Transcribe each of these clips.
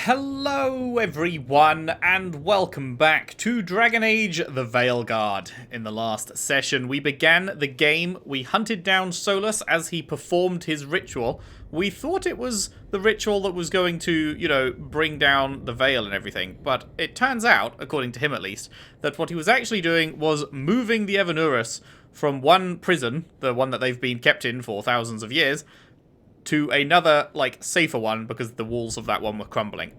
Hello everyone and welcome back to Dragon Age the Veilguard. In the last session we began the game, we hunted down Solus as he performed his ritual. We thought it was the ritual that was going to, bring down the veil and everything, but it turns out, according to him at least, that what he was actually doing was moving the Evanurus from one prison, the one that they've been kept in for thousands of years, to another, safer one, because the walls of that one were crumbling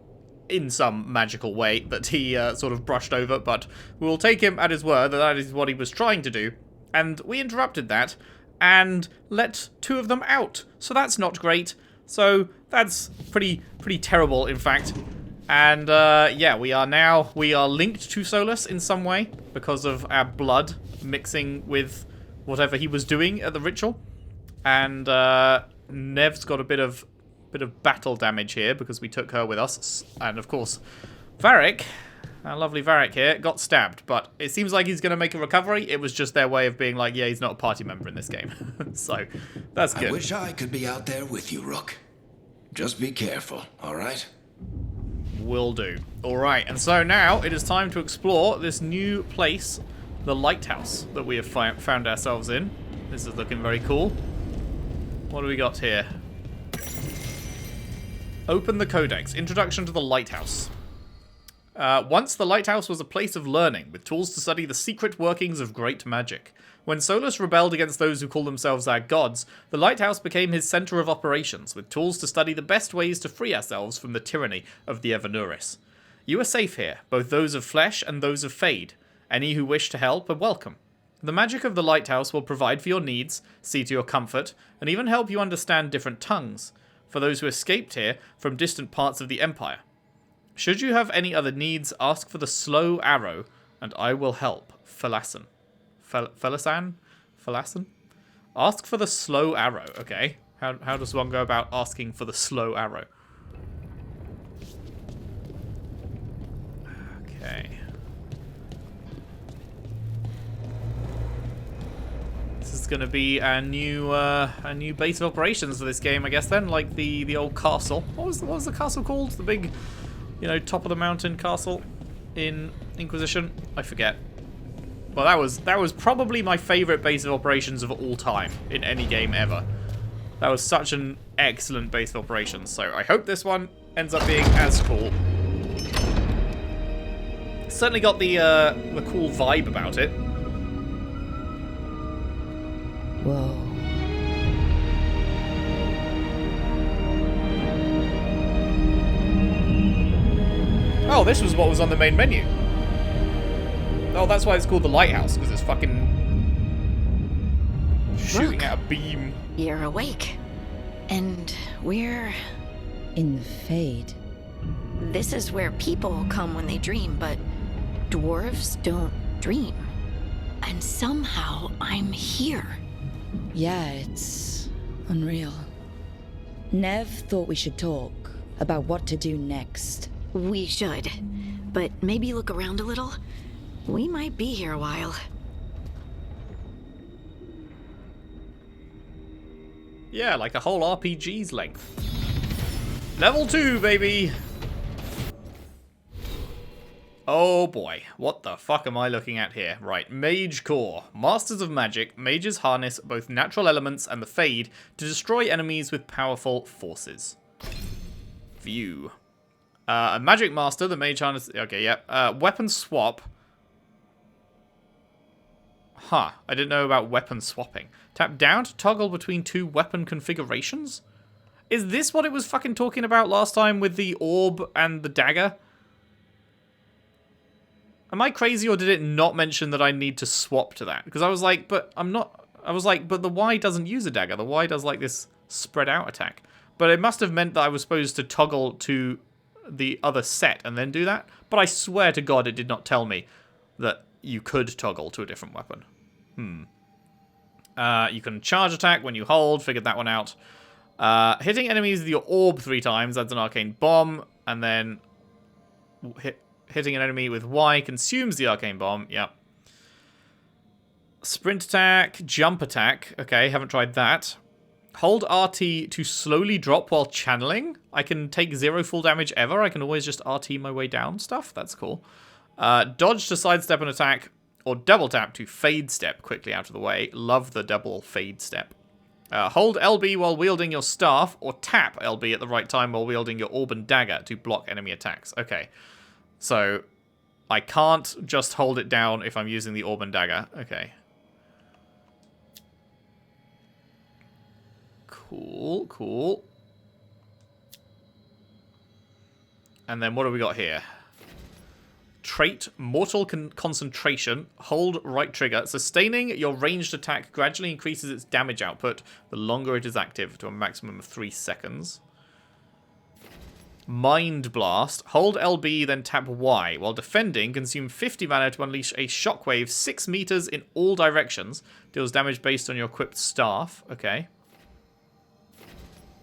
in some magical way that he sort of brushed over, but we'll take him at his word that that is what he was trying to do, and we interrupted that and let two of them out, so that's not great. So that's pretty terrible, in fact. And yeah, we are linked to Solus in some way because of our blood mixing with whatever he was doing at the ritual. And Nev's got a bit of battle damage here because we took her with us, and of course Varric, our lovely Varric here, got stabbed, but it seems like he's going to make a recovery. It was just their way of being like, yeah, he's not a party member in this game. So that's good. I wish I could be out there with you, Rook. Just be careful, alright? Will do. Alright, and so now it is time to explore this new place, the Lighthouse, that we have found ourselves in. This is looking very cool. What do we got here? Open the Codex. Introduction to the Lighthouse. Once the Lighthouse was a place of learning, with tools to study the secret workings of great magic. When Solus rebelled against those who call themselves our gods, the Lighthouse became his center of operations, with tools to study the best ways to free ourselves from the tyranny of the Evanurus. You are safe here, both those of flesh and those of fade. Any who wish to help are welcome. The magic of the Lighthouse will provide for your needs, see to your comfort, and even help you understand different tongues, for those who escaped here from distant parts of the Empire. Should you have any other needs, ask for the Slow Arrow, and I will help. Felasan? Ask for the Slow Arrow, okay. How does one go about asking for the Slow Arrow? Okay. This is going to be a new base of operations for this game, I guess. Then, like the old castle. What was the castle called? The big, top of the mountain castle in Inquisition. I forget. Well, that was probably my favorite base of operations of all time in any game ever. That was such an excellent base of operations. So I hope this one ends up being as cool. Certainly got the cool vibe about it. Whoa. Oh, this was what was on the main menu. Oh, that's why it's called the Lighthouse, because it's fucking shooting out a beam. You're awake. And we're... in the Fade. This is where people come when they dream, but dwarves don't dream. And somehow I'm here. Yeah, it's unreal. Nev thought we should talk about what to do next. We should. But maybe look around a little. We might be here a while. Yeah, like a whole RPG's length. Level 2, baby! Oh boy, what the fuck am I looking at here? Right, Mage Core. Masters of Magic, mages harness both natural elements and the Fade to destroy enemies with powerful forces. View. A Magic Master, the mage harness... Okay, yeah. Weapon swap. Huh, I didn't know about weapon swapping. Tap down to toggle between two weapon configurations? Is this what it was fucking talking about last time with the orb and the dagger? Am I crazy, or did it not mention that I need to swap to that? Because I was like, but I'm not... I was like, but the Y doesn't use a dagger. The Y does, like, this spread out attack. But it must have meant that I was supposed to toggle to the other set and then do that. But I swear to God it did not tell me that you could toggle to a different weapon. You can charge attack when you hold. Figured that one out. Hitting enemies with your orb 3 times. That's an arcane bomb. And then... hitting an enemy with Y consumes the arcane bomb. Yep. Sprint attack, jump attack. Okay, haven't tried that. Hold RT to slowly drop while channeling. I can take 0 full damage ever. I can always just RT my way down stuff. That's cool. Dodge to sidestep an attack, or double tap to fade step quickly out of the way. Love the double fade step. Hold LB while wielding your staff, or tap LB at the right time while wielding your orb and dagger to block enemy attacks. Okay, so I can't just hold it down if I'm using the orb and dagger. Okay. Cool, cool. And then what have we got here? Trait, Mortal Concentration. Hold right trigger. Sustaining your ranged attack gradually increases its damage output the longer it is active to a maximum of 3 seconds. Mind Blast. Hold LB, then tap Y. While defending, consume 50 mana to unleash a shockwave 6 meters in all directions. Deals damage based on your equipped staff. Okay.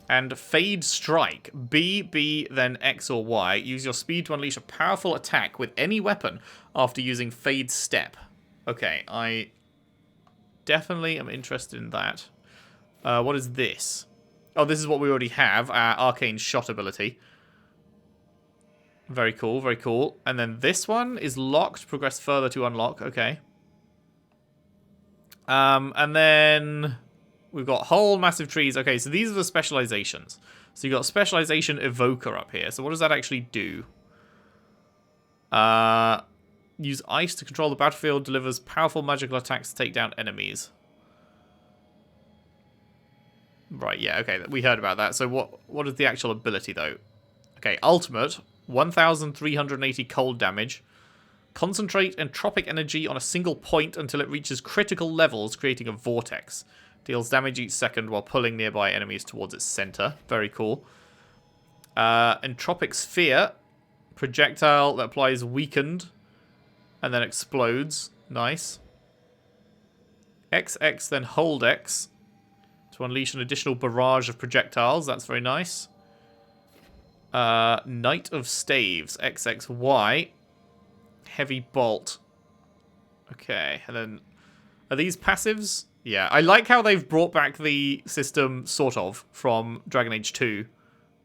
And Fade Strike. B, then X or Y. Use your speed to unleash a powerful attack with any weapon after using Fade Step. Okay, I definitely am interested in that. What is this? Oh, this is what we already have. Our Arcane Shot ability. Very cool, very cool. And then this one is locked. Progress further to unlock. Okay. And then we've got whole massive trees. Okay, so these are the specializations. So you've got Specialization Evoker up here. So what does that actually do? Use ice to control the battlefield. Delivers powerful magical attacks to take down enemies. Right, yeah, okay. We heard about that. So what is the actual ability, though? Okay, Ultimate. 1,380 cold damage. Concentrate entropic energy on a single point until it reaches critical levels, creating a vortex. Deals damage each second while pulling nearby enemies towards its center. Very cool. Entropic Sphere. Projectile that applies weakened and then explodes. Nice. XX, then hold X to unleash an additional barrage of projectiles. That's very nice. Knight of Staves. XXY. Heavy Bolt. Okay, and then are these passives? Yeah, I like how they've brought back the system, sort of, from Dragon Age 2.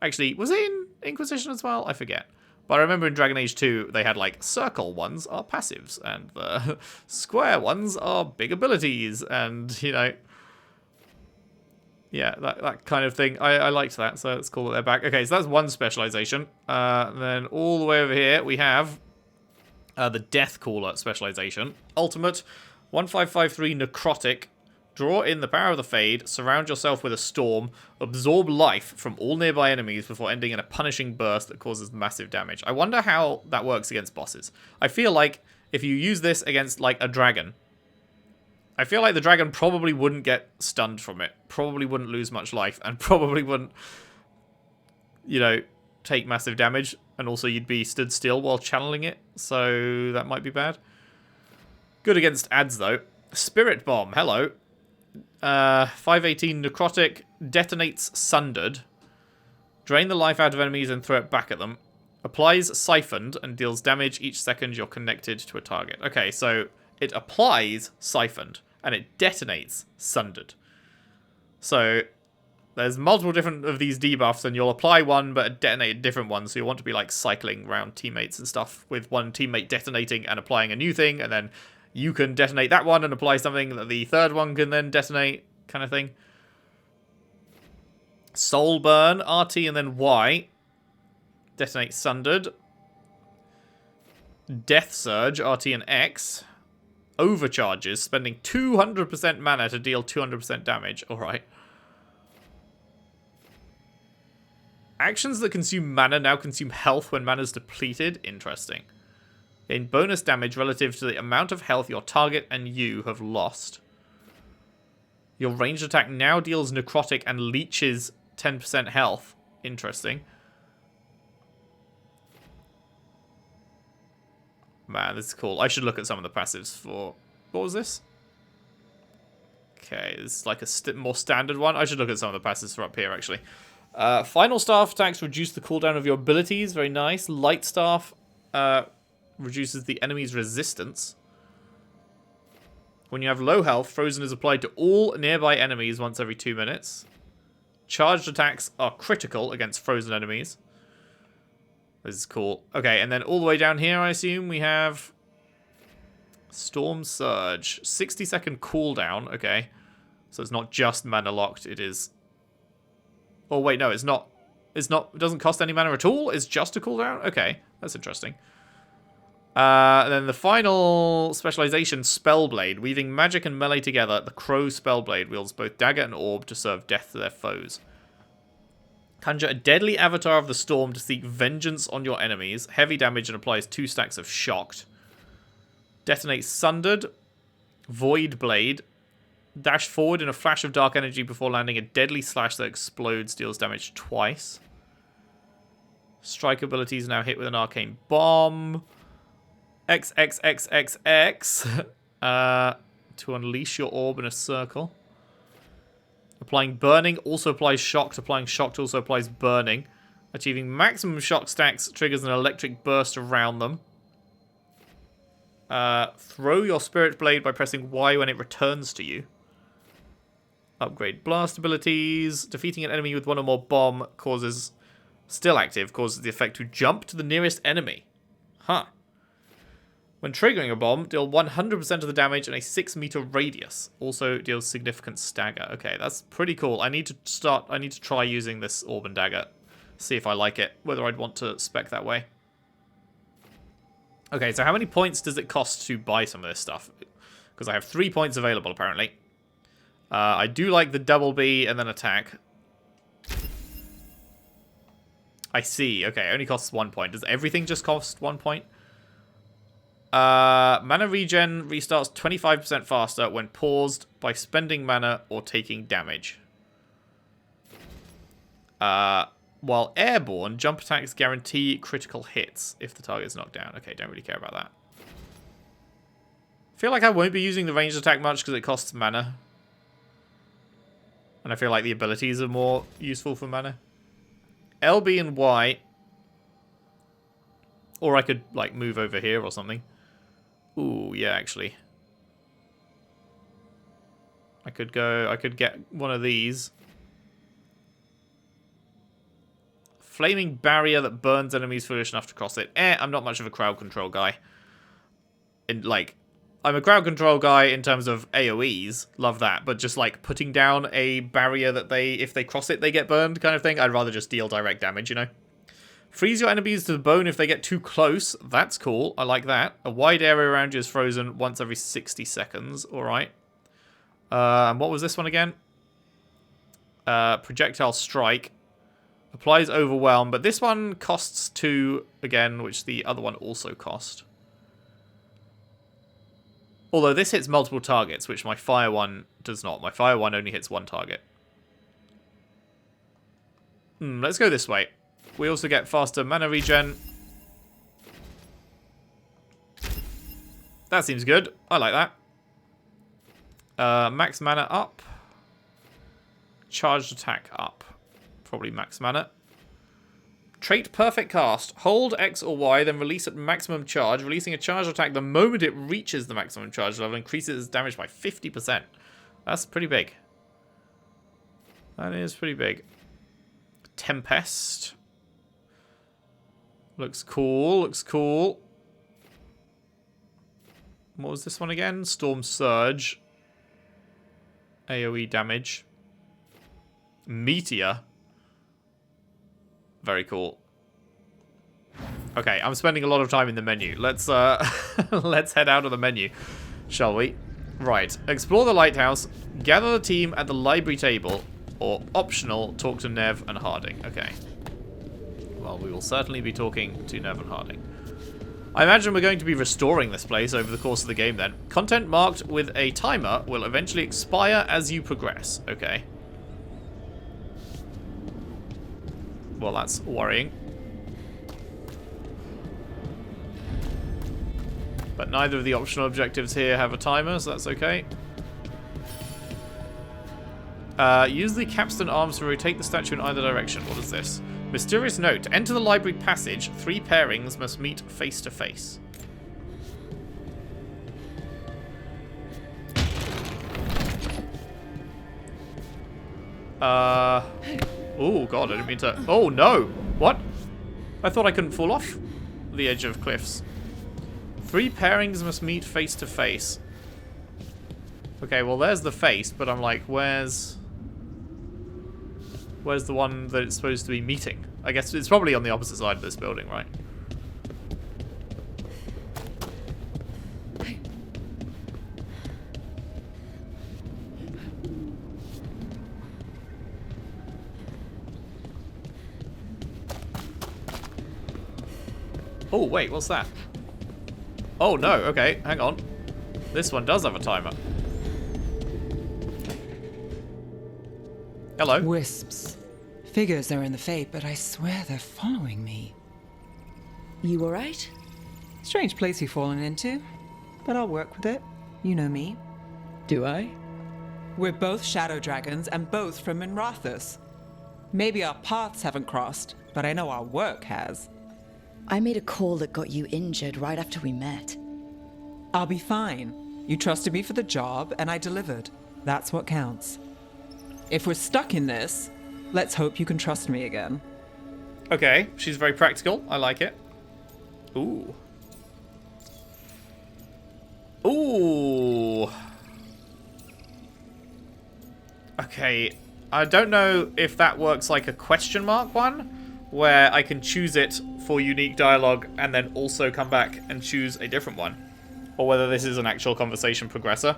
Actually, was it in Inquisition as well? I forget. But I remember in Dragon Age 2, they had, like, circle ones are passives, and the square ones are big abilities, and, you know, yeah, that kind of thing. I liked that, so it's cool that they're back. Okay, so that's one specialization. Then all the way over here, we have the Death Caller specialization. Ultimate, 1553 Necrotic. Draw in the power of the Fade, surround yourself with a storm, absorb life from all nearby enemies before ending in a punishing burst that causes massive damage. I wonder how that works against bosses. I feel like if you use this against, like, a dragon, I feel like the dragon probably wouldn't get stunned from it, probably wouldn't lose much life, and probably wouldn't, you know, take massive damage, and also you'd be stood still while channeling it, so that might be bad. Good against ads, though. Spirit Bomb, hello. 518 Necrotic, detonates Sundered. Drain the life out of enemies and throw it back at them. Applies Siphoned and deals damage each second you're connected to a target. Okay, so it applies Siphoned and it detonates Sundered. So there's multiple different of these debuffs and you'll apply one but detonate a different one. So you want to be like cycling around teammates and stuff with one teammate detonating and applying a new thing, and then you can detonate that one and apply something that the third one can then detonate, kind of thing. Soul Burn, RT and then Y. Detonate Sundered. Death Surge, RT and X. Overcharges, spending 200% mana to deal 200% damage. Alright. Actions that consume mana now consume health when mana is depleted. Interesting. Gain bonus damage relative to the amount of health your target and you have lost. Your ranged attack now deals necrotic and leeches 10% health. Interesting. Man, this is cool. I should look at some of the passives for... What was this? Okay, it's like a more standard one. I should look at some of the passives for up here, actually. Final Staff attacks reduce the cooldown of your abilities. Very nice. Light Staff... reduces the enemy's resistance. When you have low health, Frozen is applied to all nearby enemies once every 2 minutes. Charged attacks are critical against frozen enemies. This is cool. Okay, and then all the way down here, I assume, we have Storm Surge. 60-second cooldown. Okay. So it's not just mana locked, it is... Oh, wait, no, it's not. It doesn't cost any mana at all? It's just a cooldown? Okay, that's interesting. And then the final specialization, Spellblade. Weaving magic and melee together, the Crow Spellblade wields both dagger and orb to serve death to their foes. Conjure a deadly avatar of the storm to seek vengeance on your enemies. Heavy damage and applies 2 stacks of shocked. Detonate Sundered. Void Blade. Dash forward in a flash of dark energy before landing a deadly slash that explodes, deals damage twice. Strike abilities now hit with an arcane bomb. XXXXX. To unleash your orb in a circle. Applying burning also applies shocked. Applying shocked also applies burning. Achieving maximum shock stacks triggers an electric burst around them. Throw your spirit blade by pressing Y when it returns to you. Upgrade blast abilities. Defeating an enemy with one or more bomb causes... Still active, causes the effect to jump to the nearest enemy. Huh. When triggering a bomb, deal 100% of the damage in a 6-meter radius. Also deals significant stagger. Okay, that's pretty cool. I need to try using this orb and dagger. See if I like it. Whether I'd want to spec that way. Okay, so how many points does it cost to buy some of this stuff? Because I have 3 points available, apparently. I do like the double B and then attack. I see. Okay, it only costs 1 point. Does everything just cost 1 point? Mana regen restarts 25% faster when paused by spending mana or taking damage. While airborne, jump attacks guarantee critical hits if the target is knocked down. Okay, don't really care about that. I feel like I won't be using the ranged attack much because it costs mana. And I feel like the abilities are more useful for mana. LB and Y. Or I could, like, move over here or something. Ooh, yeah, actually. I could get one of these. Flaming barrier that burns enemies foolish enough to cross it. I'm not much of a crowd control guy. I'm a crowd control guy in terms of AoEs. Love that. But just, like, putting down a barrier that if they cross it, they get burned kind of thing. I'd rather just deal direct damage, you know? Freeze your enemies to the bone if they get too close. That's cool. I like that. A wide area around you is frozen once every 60 seconds. Alright. And what was this one again? Projectile Strike. Applies Overwhelm. But this one costs 2 again, which the other one also cost. Although this hits multiple targets, which my fire one does not. My fire one only hits 1 target. Let's go this way. We also get faster mana regen. That seems good. I like that. Max mana up. Charged attack up. Probably max mana. Trait Perfect Cast. Hold X or Y, then release at maximum charge. Releasing a charged attack the moment it reaches the maximum charge level increases its damage by 50%. That's pretty big. That is pretty big. Tempest. Looks cool, looks cool. What was this one again? Storm Surge. AoE damage. Meteor. Very cool. Okay, I'm spending a lot of time in the menu. Let's let's head out of the menu, shall we? Right. Explore the lighthouse. Gather the team at the library table. Or optional, talk to Nev and Harding. Okay. Well, we will certainly be talking to Nev and Harding. I imagine we're going to be restoring this place over the course of the game then. Content marked with a timer will eventually expire as you progress. Okay. Well, that's worrying. But neither of the optional objectives here have a timer, so that's okay. Use the capstan arms to rotate the statue in either direction. What is this? Mysterious note. Enter the library passage. 3 pairings must meet face to face. Oh, God, I didn't mean to... Oh, no. What? I thought I couldn't fall off the edge of cliffs. 3 pairings must meet face to face. Okay, well, there's the face, but I'm like, where's the one that it's supposed to be meeting? I guess it's probably on the opposite side of this building, right? Oh, wait, what's that? Oh, no, okay, hang on. This one does have a timer. Hello. Wisps. Figures are in the fate, but I swear they're following me. You alright? Strange place you've fallen into, but I'll work with it. You know me. Do I? We're both shadow dragons and both from Minrathous. Maybe our paths haven't crossed, but I know our work has. I made a call that got you injured right after we met. I'll be fine. You trusted me for the job, and I delivered. That's what counts. If we're stuck in this, let's hope you can trust me again. Okay, she's very practical. I like it. Ooh. Ooh. Okay, I don't know if that works like a question mark one, where I can choose it for unique dialogue and then also come back and choose a different one. Or whether this is an actual conversation progressor.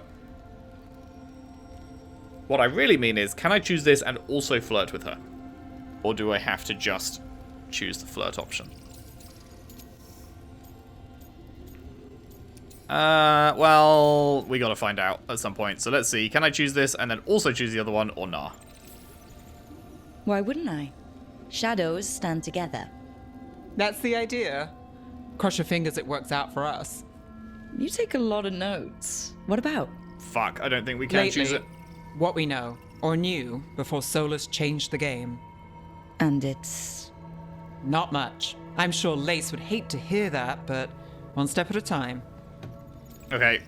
What I really mean is, can I choose this and also flirt with her? Or do I have to just choose the flirt option? Well, we gotta find out at some point. So let's see, can I choose this and then also choose the other one, or nah? Why wouldn't I? Shadows stand together. That's the idea. Cross your fingers it works out for us. You take a lot of notes. What about? Fuck, I don't think we can choose it. What we know, or knew, before Solus changed the game. And it's... Not much. I'm sure Lace would hate to hear that, but one step at a time. Okay.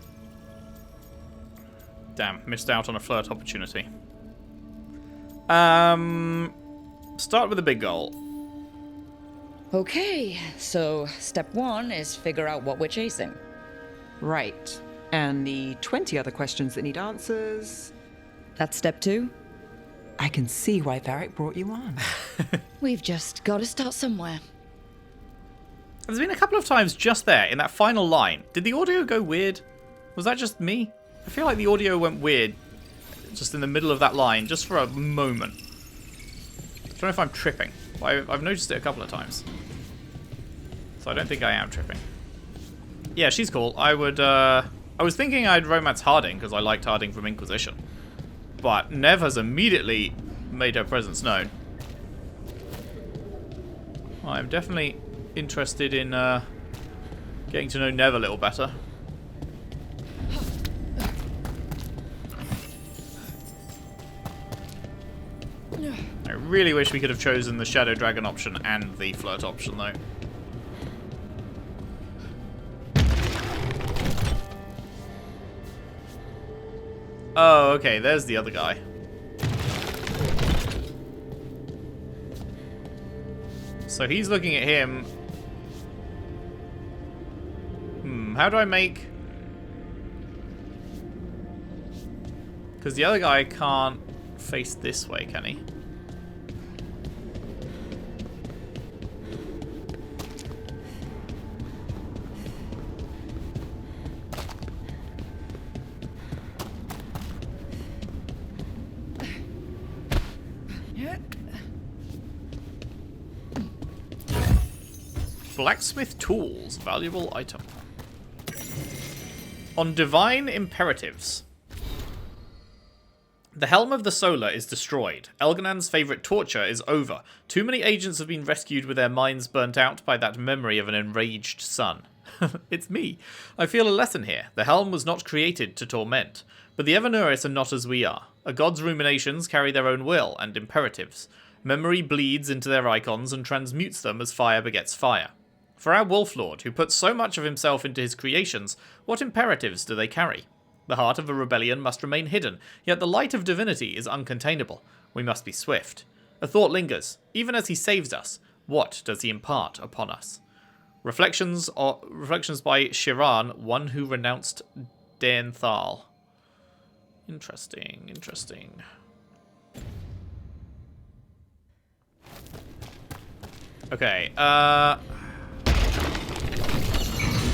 Damn, missed out on a flirt opportunity. Start with a big goal. Okay, so step 1 is figure out what we're chasing. Right. And the 20 other questions that need answers... That's step 2? I can see why Varric brought you on. We've just got to start somewhere. There's been a couple of times just there, in that final line. Did the audio go weird? Was that just me? I feel like the audio went weird just in the middle of that line, just for a moment. I don't know if I'm tripping. I've noticed it a couple of times. So I don't think I am tripping. Yeah, she's cool. I was thinking I'd romance Harding, because I liked Harding from Inquisition. But Nev has immediately made her presence known. I'm definitely interested in getting to know Nev a little better. I really wish we could have chosen the Shadow Dragon option and the Flirt option, though. Oh, okay, there's the other guy. So he's looking at him. How do I make... Because the other guy can't face this way, can he? Blacksmith tools, valuable item. On divine imperatives. The helm of the Solar is destroyed. Elganan's favourite torture is over. Too many agents have been rescued with their minds burnt out by that memory of an enraged son. It's me. I feel a lesson here. The helm was not created to torment. But the Evanuris are not as we are. A god's ruminations carry their own will and imperatives. Memory bleeds into their icons and transmutes them as fire begets fire. For our Wolf Lord, who puts so much of himself into his creations, what imperatives do they carry? The heart of a rebellion must remain hidden, yet the light of divinity is uncontainable. We must be swift. A thought lingers. Even as he saves us, what does he impart upon us? Reflections by Shiran, one who renounced Daenthal. Interesting, interesting. Okay,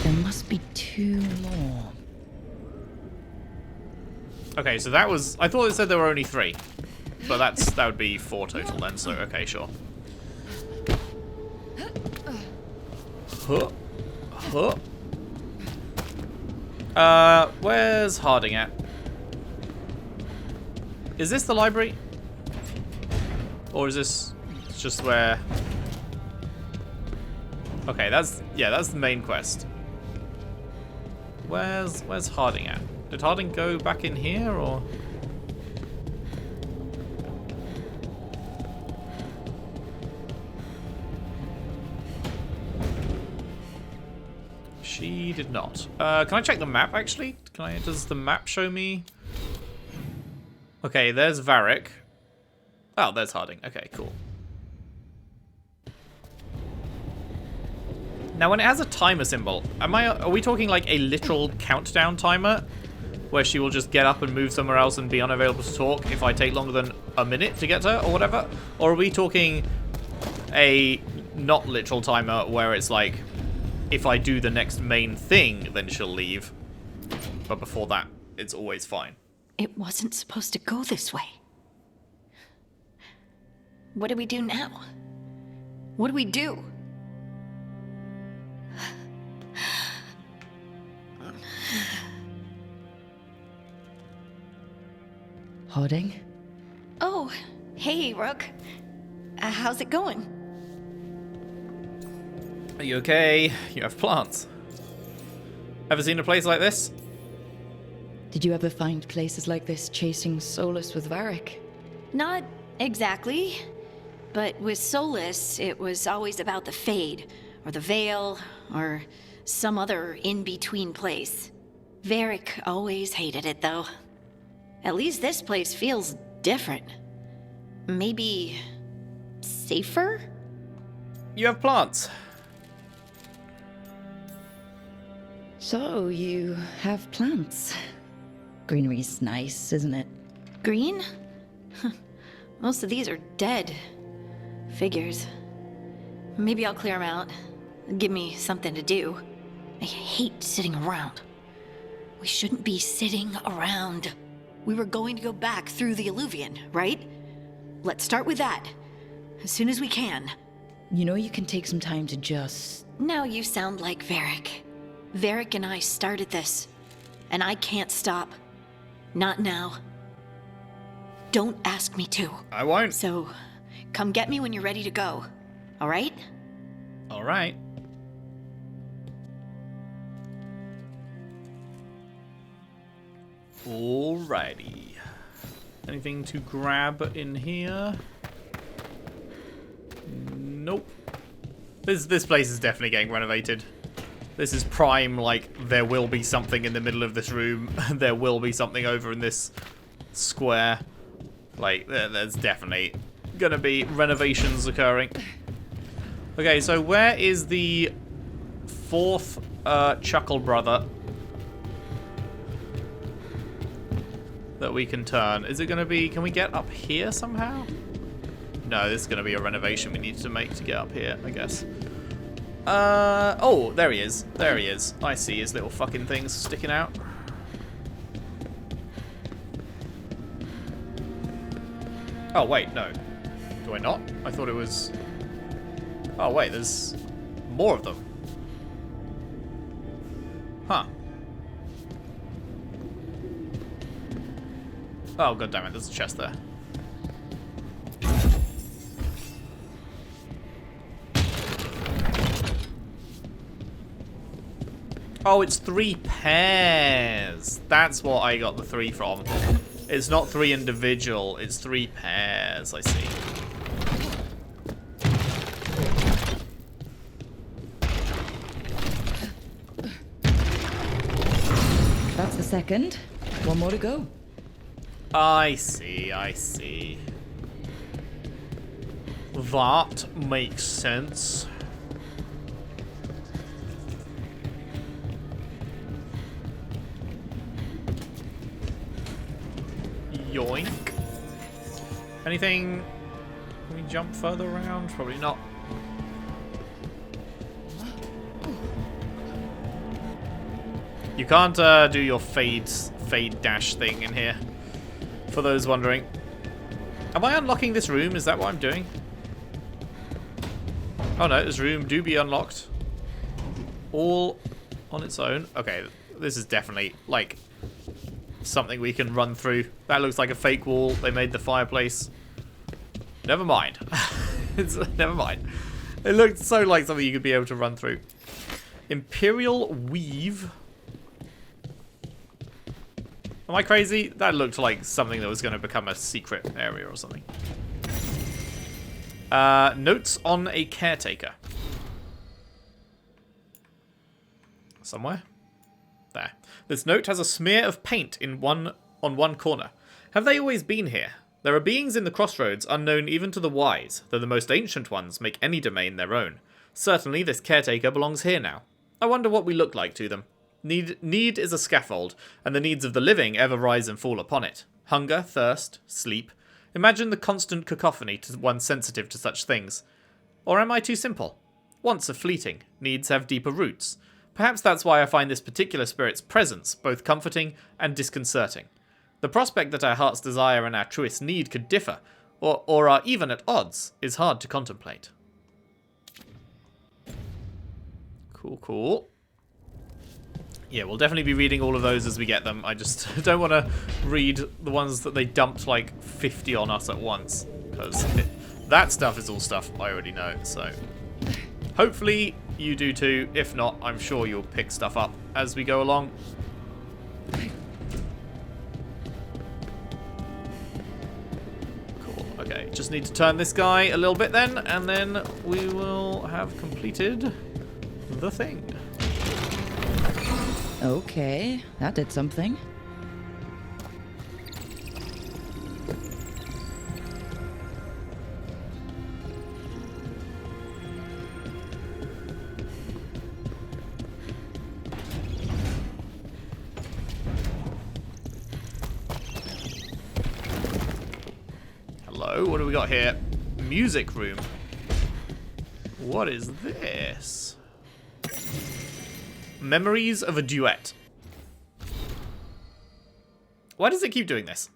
There must be 2 more. okay, so that was... I thought it said there were only 3. But that would be 4 total then, so okay, sure. Where's Harding at? Is this the library? Or is this just where... Okay, that's the main quest. Where's Harding at? Did Harding go back in here, or...? She did not. Can I check the map, actually? Does the map show me? Okay, there's Varric. Oh, there's Harding. Okay, cool. Now, when it has a timer symbol, are we talking like a literal countdown timer? Where she will just get up and move somewhere else and be unavailable to talk if I take longer than a minute to get to her, or whatever? Or are we talking a not literal timer where it's like, if I do the next main thing, then she'll leave. But before that, it's always fine. It wasn't supposed to go this way. What do we do now? What do we do? Harding? Oh, hey, Rook. How's it going? Are you okay? You have plants. Ever seen a place like this? Did you ever find places like this chasing Solus with Varric? Not exactly. But with Solus, it was always about the Fade, or the Veil, or some other in-between place. Varric always hated it, though. At least this place feels different. Maybe... safer? You have plants. So, you have plants. Greenery's nice, isn't it? Green? Most of these are dead. Figures. Maybe I'll clear them out. Give me something to do. I hate sitting around. We shouldn't be sitting around. We were going to go back through the Alluvion, right? Let's start with that. As soon as we can. You know you can take some time to just... Now you sound like Varric. Varric and I started this. And I can't stop. Not now. Don't ask me to. I won't. So, come get me when you're ready to go. All right? All right. Alrighty. Anything to grab in here? Nope. This place is definitely getting renovated. This is prime, like, there will be something in the middle of this room. There will be something over in this square. Like, there's definitely gonna be renovations occurring. Okay, so where is the 4th Chuckle Brother that we can turn? Is it gonna be... Can we get up here somehow? No, this is gonna be a renovation we need to make to get up here, I guess. Oh, there he is. There he is. I see his little fucking things sticking out. Oh, wait, no. Do I not? I thought it was... Oh, wait, there's more of them. Huh. Oh, goddammit, there's a chest there. Oh, it's 3 pairs. That's what I got the 3 from. It's not 3 individual, it's 3 pairs, I see. That's the second. One more to go. I see, I see. That makes sense. Yoink. Anything? Can we jump further around? Probably not. You can't do your fade dash thing in here. For those wondering. Am I unlocking this room? Is that what I'm doing? Oh no, this room do be unlocked. All on its own. Okay, this is definitely like something we can run through. That looks like a fake wall. They made the fireplace. Never mind. Never mind. It looked so like something you could be able to run through. Imperial Weave. Am I crazy? That looked like something that was going to become a secret area or something. Notes on a caretaker. Somewhere? There. This note has a smear of paint on one corner. Have they always been here? There are beings in the crossroads unknown even to the wise, though the most ancient ones make any domain their own. Certainly this caretaker belongs here now. I wonder what we look like to them. Need is a scaffold, and the needs of the living ever rise and fall upon it. Hunger, thirst, sleep. Imagine the constant cacophony to one sensitive to such things. Or am I too simple? Wants are fleeting, needs have deeper roots. Perhaps that's why I find this particular spirit's presence both comforting and disconcerting. The prospect that our heart's desire and our truest need could differ, or are even at odds, is hard to contemplate. Cool. Yeah, we'll definitely be reading all of those as we get them. I just don't want to read the ones that they dumped like 50 on us at once. Because that stuff is all stuff I already know, so... Hopefully you do too. If not, I'm sure you'll pick stuff up as we go along. Cool, okay. Just need to turn this guy a little bit then, and then we will have completed the thing. Okay, that did something. Hello, what do we got here? Music room. What is this? Memories of a duet. Why does it keep doing this?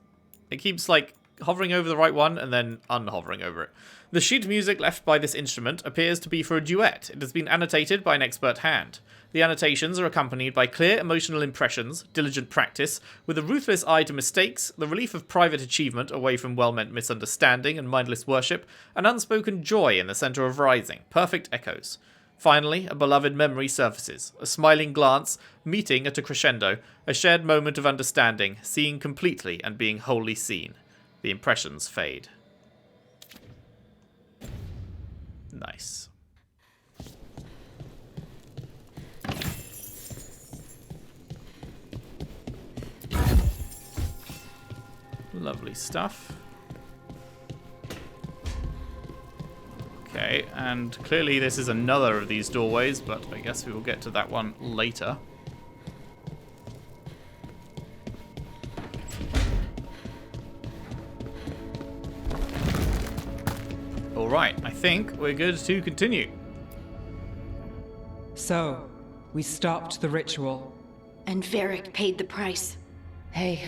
It keeps, like, hovering over the right one and then unhovering over it. The sheet music left by this instrument appears to be for a duet. It has been annotated by an expert hand. The annotations are accompanied by clear emotional impressions, diligent practice, with a ruthless eye to mistakes, the relief of private achievement away from well-meant misunderstanding and mindless worship, an unspoken joy in the center of rising, perfect echoes. Finally, a beloved memory surfaces, a smiling glance, meeting at a crescendo, a shared moment of understanding, seeing completely and being wholly seen. The impressions fade. Nice. Lovely stuff. Okay, and clearly this is another of these doorways, but I guess we will get to that one later. Alright, I think we're good to continue. So, we stopped the ritual. And Varric paid the price. Hey,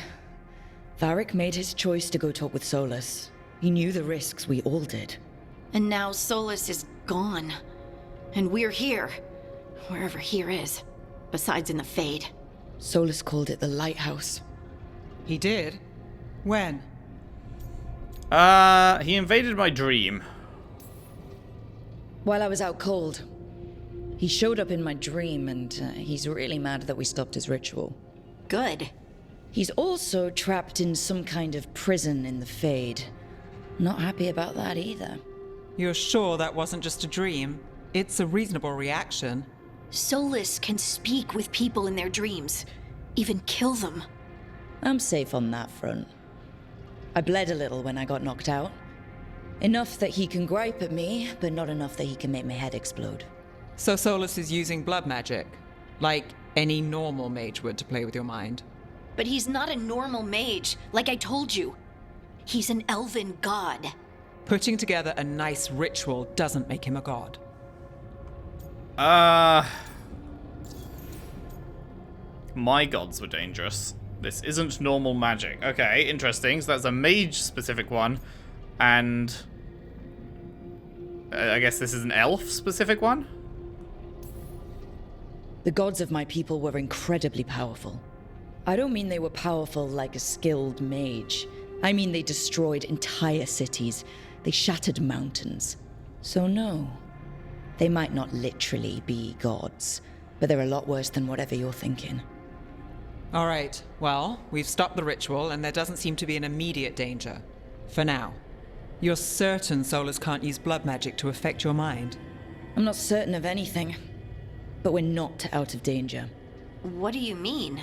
Varric made his choice to go talk with Solus. He knew the risks, we all did. And now Solus is gone. And we're here. Wherever here is. Besides in the Fade. Solus called it the Lighthouse. He did? When? He invaded my dream. While I was out cold. He showed up in my dream, and he's really mad that we stopped his ritual. Good. He's also trapped in some kind of prison in the Fade. Not happy about that either. You're sure that wasn't just a dream? It's a reasonable reaction. Solus can speak with people in their dreams. Even kill them. I'm safe on that front. I bled a little when I got knocked out. Enough that he can gripe at me, but not enough that he can make my head explode. So Solus is using blood magic, like any normal mage would to play with your mind. But he's not a normal mage, like I told you. He's an elven god. Putting together a nice ritual doesn't make him a god. My gods were dangerous. This isn't normal magic. Okay, interesting. So that's a mage-specific one. And I guess this is an elf-specific one? The gods of my people were incredibly powerful. I don't mean they were powerful like a skilled mage. I mean they destroyed entire cities. They shattered mountains. So no, they might not literally be gods, but they're a lot worse than whatever you're thinking. All right, well, we've stopped the ritual and there doesn't seem to be an immediate danger. For now. You're certain Solus can't use blood magic to affect your mind? I'm not certain of anything, but we're not out of danger. What do you mean?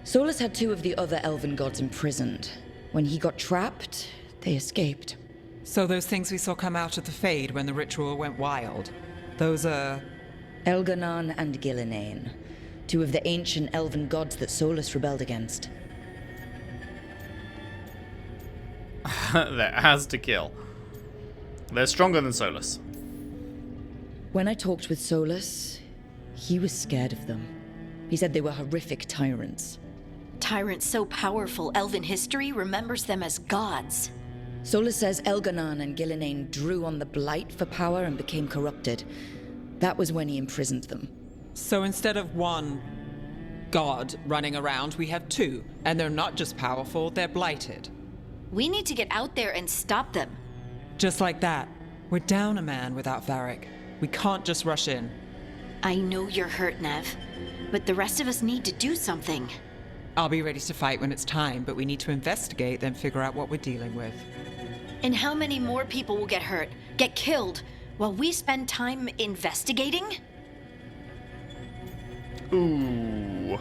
Solus had 2 of the other elven gods imprisoned. When he got trapped, they escaped. So those things we saw come out of the Fade when the ritual went wild, those are... Elganon and Gillinane, 2 of the ancient elven gods that Solus rebelled against. That has to kill. They're stronger than Solus. When I talked with Solus, he was scared of them. He said they were horrific tyrants. Tyrants so powerful, elven history remembers them as gods. Solus says Elganon and Gillinane drew on the Blight for power and became corrupted. That was when he imprisoned them. So instead of one god running around, we have 2, and they're not just powerful, they're blighted. We need to get out there and stop them. Just like that. We're down a man without Varric. We can't just rush in. I know you're hurt, Nev, but the rest of us need to do something. I'll be ready to fight when it's time, but we need to investigate, then figure out what we're dealing with. And how many more people will get hurt, get killed, while we spend time investigating? Ooh.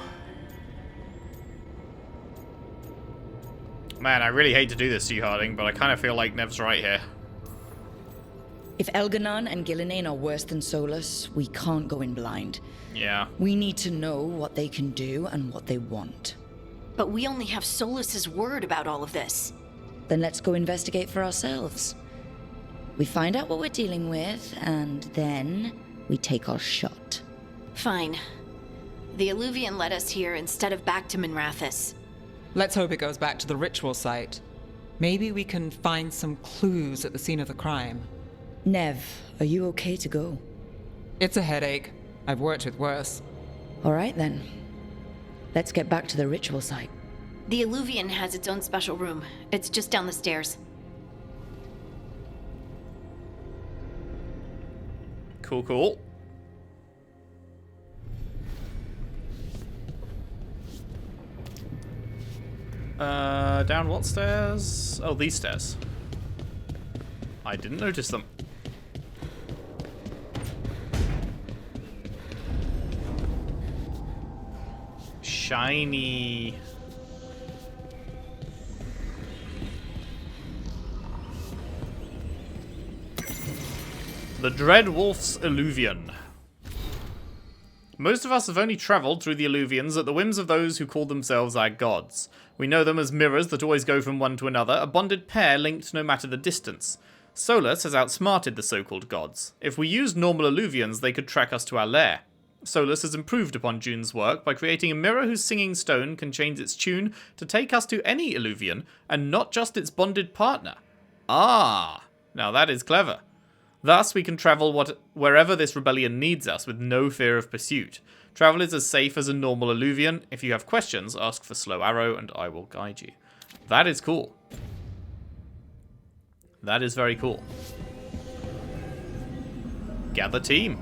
Man, I really hate to do this to you, Harding, but I kind of feel like Nev's right here. If Elganon and Gillinane are worse than Solus, we can't go in blind. Yeah. We need to know what they can do and what they want. But we only have Solus's word about all of this. Then let's go investigate for ourselves. We find out what we're dealing with, and then we take our shot. Fine. The Illuvian led us here instead of back to Minrathous. Let's hope it goes back to the ritual site. Maybe we can find some clues at the scene of the crime. Nev, are you okay to go? It's a headache. I've worked with worse. All right then. Let's get back to the ritual site. The Illuvian has its own special room. It's just down the stairs. Cool, cool. Down what stairs? Oh, these stairs. I didn't notice them. Shiny. The Dreadwolf's Illuvian. Most of us have only travelled through the Illuvians at the whims of those who call themselves our gods. We know them as mirrors that always go from one to another, a bonded pair linked no matter the distance. Solus has outsmarted the so-called gods. If we used normal Illuvians, they could track us to our lair. Solus has improved upon June's work by creating a mirror whose singing stone can change its tune to take us to any Illuvian, and not just its bonded partner. Ah, now that is clever. Thus, we can travel wherever this rebellion needs us with no fear of pursuit. Travel is as safe as a normal Illuvian. If you have questions, ask for Slow Arrow and I will guide you. That is cool. That is very cool. Gather team.